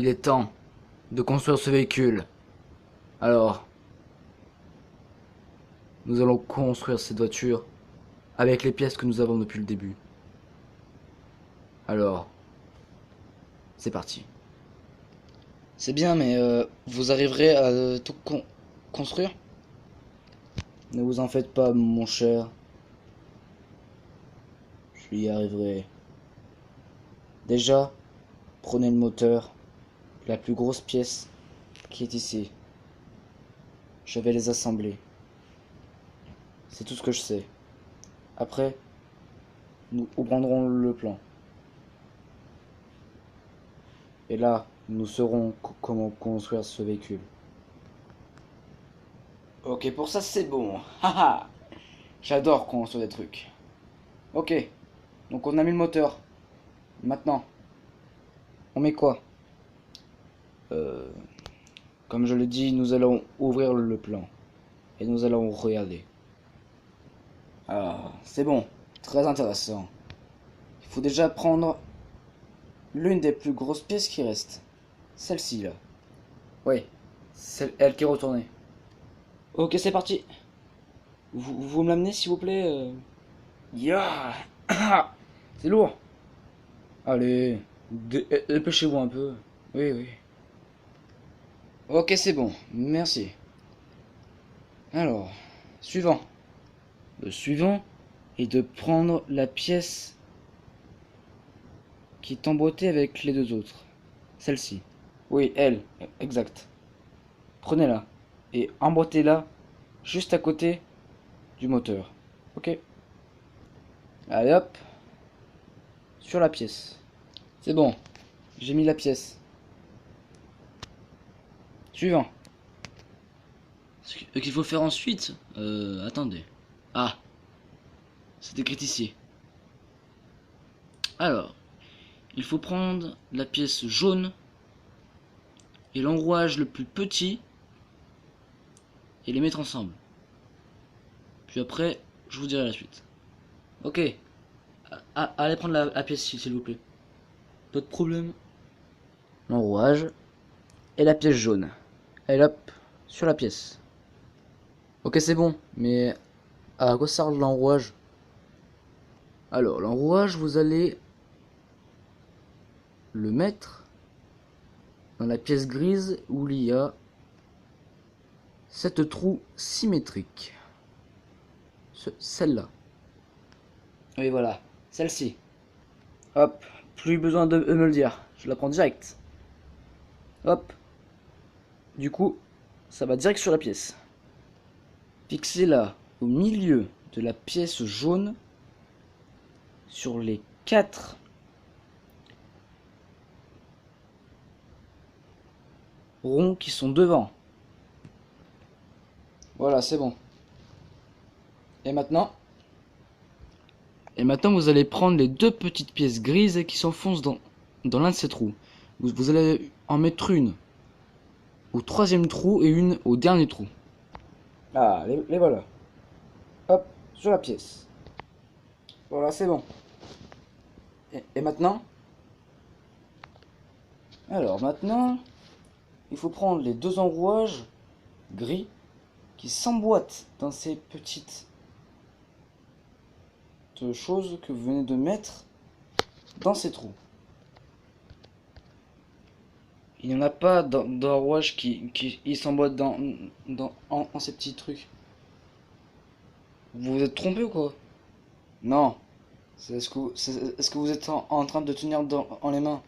Il est temps de construire ce véhicule. Alors, nous allons construire cette voiture avec les pièces que nous avons depuis le début. Alors, c'est parti. C'est bien, mais vous arriverez à tout construire? Ne vous en faites pas, mon cher. Je y arriverai. Déjà, prenez le moteur, la plus grosse pièce qui est ici. Je vais les assembler. C'est tout ce que je sais. Après, nous prendrons le plan. Et là, nous saurons comment construire ce véhicule. Ok, pour ça c'est bon. Haha. J'adore construire des trucs. Ok, donc on a mis le moteur. Maintenant, on met quoi? Comme je l'ai dit, nous allons ouvrir le plan. Et nous allons regarder. Ah, c'est bon. Très intéressant. Il faut déjà prendre l'une des plus grosses pièces qui restent. Celle-ci là. Oui, c'est elle qui est retournée. Ok, c'est parti. Vous me l'amenez s'il vous plaît Ya. C'est lourd. Allez, dépêchez-vous un peu. Oui, oui. Ok, c'est bon. Merci. Alors, suivant. Le suivant est de prendre la pièce qui est emboîtée avec les deux autres. Celle-ci. Oui, elle. Exact. Prenez-la et emboîtez-la juste à côté du moteur. Ok. Allez hop. Sur la pièce. C'est bon. J'ai mis la pièce. Suivant. Ce qu'il faut faire ensuite, attendez. Ah, c'est écrit ici. Alors, il faut prendre la pièce jaune et l'enrouage le plus petit et les mettre ensemble. Puis après, je vous dirai la suite. Ok. Allez prendre la pièce s'il vous plaît. Pas de problème. L'enrouage et la pièce jaune. Allez hop. Sur la pièce. Ok, c'est bon. Mais à quoi sert l'enrouage? Alors, l'enrouage, vous allez le mettre dans la pièce grise où il y a cette trou symétrique. Celle-là. Oui, voilà. Celle-ci. Hop. Plus besoin de me le dire. Je la prends direct. Hop. Du coup, ça va direct sur la pièce. Fixez-la au milieu de la pièce jaune sur les 4 ronds qui sont devant. Voilà, c'est bon. Et maintenant, vous allez prendre les deux petites pièces grises qui s'enfoncent dans l'un de ces trous. Vous allez en mettre une au troisième trou et une au dernier trou. ah, les voilà. Hop, sur la pièce. Voilà, c'est bon. Et maintenant, alors maintenant, il faut prendre les deux enrouages gris qui s'emboîtent dans ces petites choses que vous venez de mettre dans ces trous. Il n'y en a pas d'enrouage qui s'emboîte en ces petits trucs. Vous vous êtes trompé ou quoi? Non. Est-ce que vous êtes en train de tenir en les mains?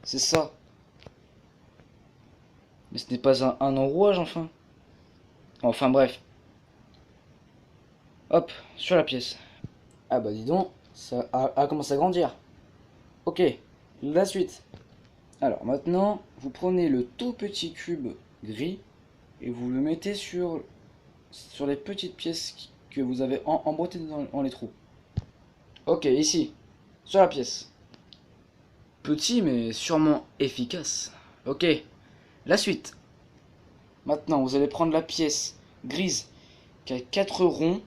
C'est ça. Mais ce n'est pas un enrouage enfin. Enfin bref. Hop, sur la pièce. Ah bah dis donc, ça a commencé à grandir. Ok, la suite. Alors maintenant, vous prenez le tout petit cube gris et vous le mettez sur les petites pièces que vous avez emboîtées dans les trous. Ok, ici, sur la pièce. Petit mais sûrement efficace. Ok, la suite. Maintenant, vous allez prendre la pièce grise qui a 4 ronds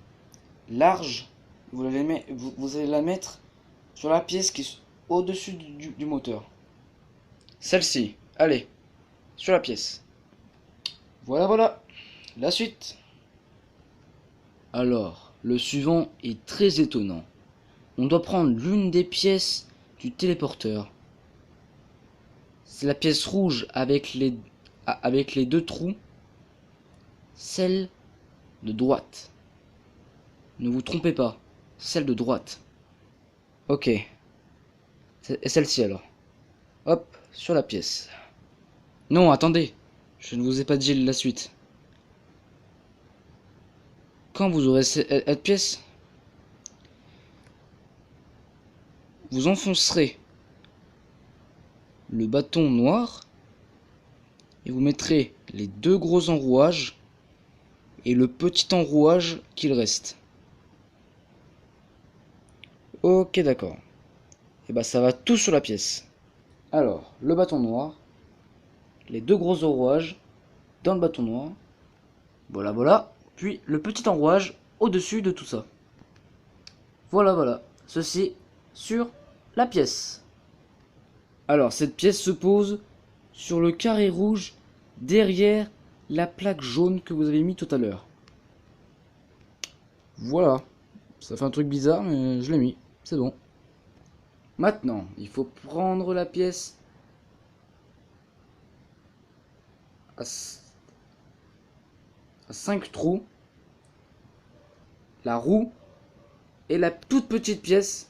larges. Vous allez la mettre sur la pièce qui est au-dessus du moteur. celle-ci. Allez, sur la pièce. Voilà, voilà. La suite. Alors, le suivant est très étonnant. On doit prendre l'une des pièces du téléporteur. C'est la pièce rouge avec les deux trous. Celle de droite. Ne vous trompez pas, celle de droite. Ok. Et celle-ci alors. Hop, sur la pièce. Non, attendez. Je ne vous ai pas dit la suite. Quand vous aurez cette pièce, vous enfoncerez le bâton noir et vous mettrez les deux gros enrouages et le petit enrouage qu'il reste. Ok, d'accord. Et bah ça va tout sur la pièce. Alors, le bâton noir, les deux gros enrouages dans le bâton noir. Voilà, voilà. Puis le petit enrouage au-dessus de tout ça. Voilà, voilà. Ceci sur la pièce. Alors, cette pièce se pose sur le carré rouge derrière la plaque jaune que vous avez mis tout à l'heure. Voilà. Ça fait un truc bizarre, mais je l'ai mis. C'est bon. Maintenant, il faut prendre la pièce à 5 trous, la roue et la toute petite pièce.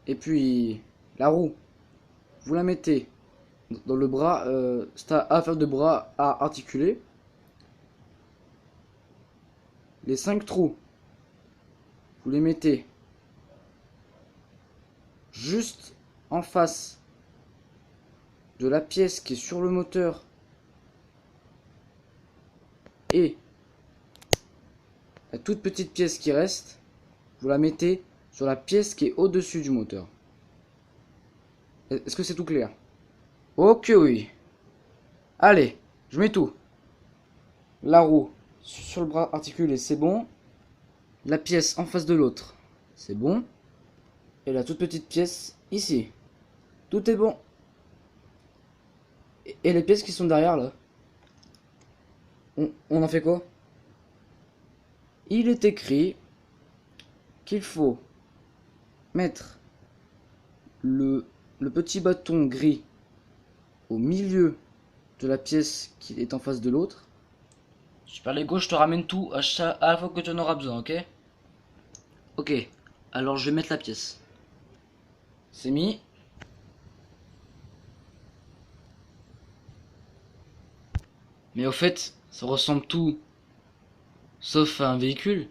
Et puis la roue, vous la mettez dans le bras, c'est à affaire de bras à articuler. Les 5 trous, vous les mettez juste en face de la pièce qui est sur le moteur et la toute petite pièce qui reste, vous la mettez sur la pièce qui est au-dessus du moteur. Est-ce que c'est tout clair? Ok, oui. Allez, je mets tout. La roue sur le bras articulé, c'est bon. La pièce en face de l'autre, c'est bon. Et la toute petite pièce ici. Tout est bon. Et les pièces qui sont derrière là, on en fait quoi? Il est écrit qu'il faut mettre le petit bâton gris au milieu de la pièce qui est en face de l'autre. Super Lego, je te ramène tout à la fois que tu en auras besoin, ok? Ok, alors je vais mettre la pièce. C'est mis. Mais au fait, ça ressemble tout sauf à un véhicule.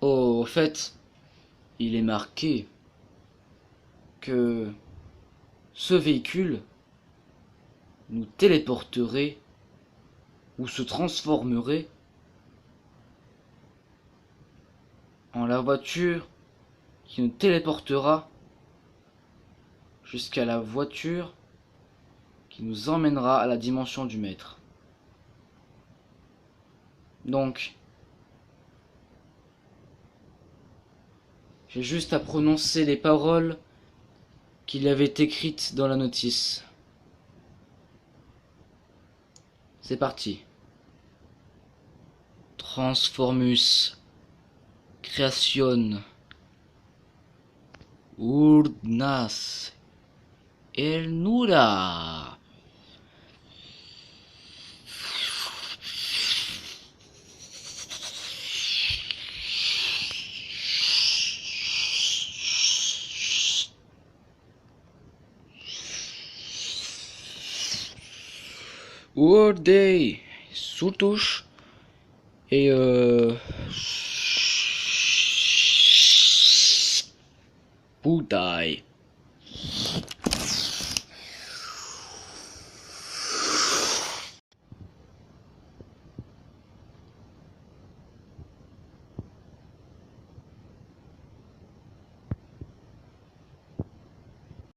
Oh, au fait, il est marqué que ce véhicule nous téléporterait ou se transformerait en la voiture qui nous téléportera jusqu'à la voiture qui nous emmènera à la dimension du maître. Donc, j'ai juste à prononcer les paroles qu'il y avait écrites dans la notice. C'est parti. Transformus Creation Urnas Elnura. World Day Surtouche et Budai.